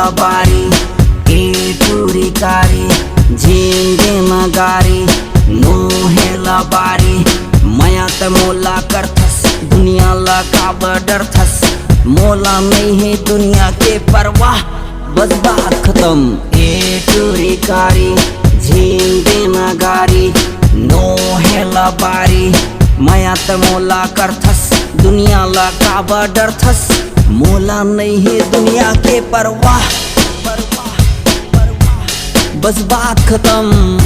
हेला बारी ए टूरी कारी झेंगे नगारी नो हेला बारी माया त मोला करथस दुनिया ला काब डरथस मोला नहीं है दुनिया के परवाह बस बात खत्म ए टूरी कारी झेंगे नगारी नो हेला बारी माया त मोला करथस दुनिया ला काब डरथस मोला नहीं है दुनिया के परवाह बस बात खत्म।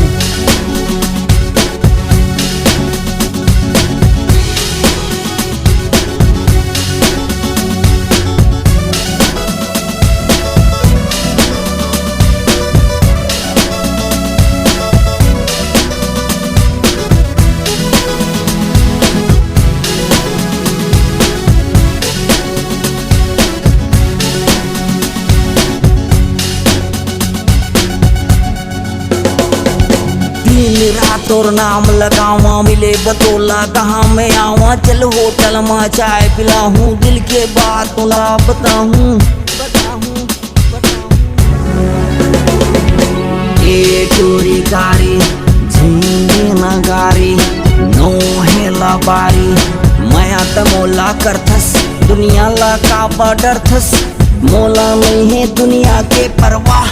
रात और नाम लगावा मिले बतौला कहाँ मैं आवा चल होटल में चाय पिलाऊं दिल के बात तुला बताऊं ए टूरी कारी झींगे नगारी नो हेला बारी माया त मोला करथस दुनिया ला काबा डरथस मोला नहीं है दुनिया के परवाह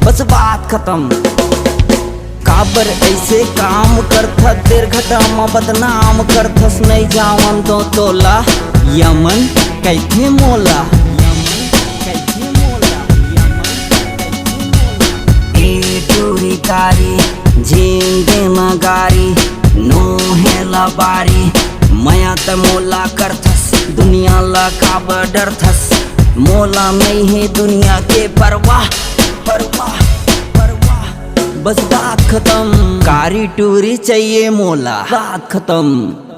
बस बात खत्म। काबर ऐसे काम करथा तेर घटा में बदनाम करथस नहीं जावन दो तोला यमन कैथे मोला ए टूरी कारी झेंगे नगारी नो हेला बारी माया त मोला करथस दुनिया ला काब डरथस मोला नहीं है दुनिया के परवाह बस बात खत्म कारी टूरी चाहिए मोला बात खत्म।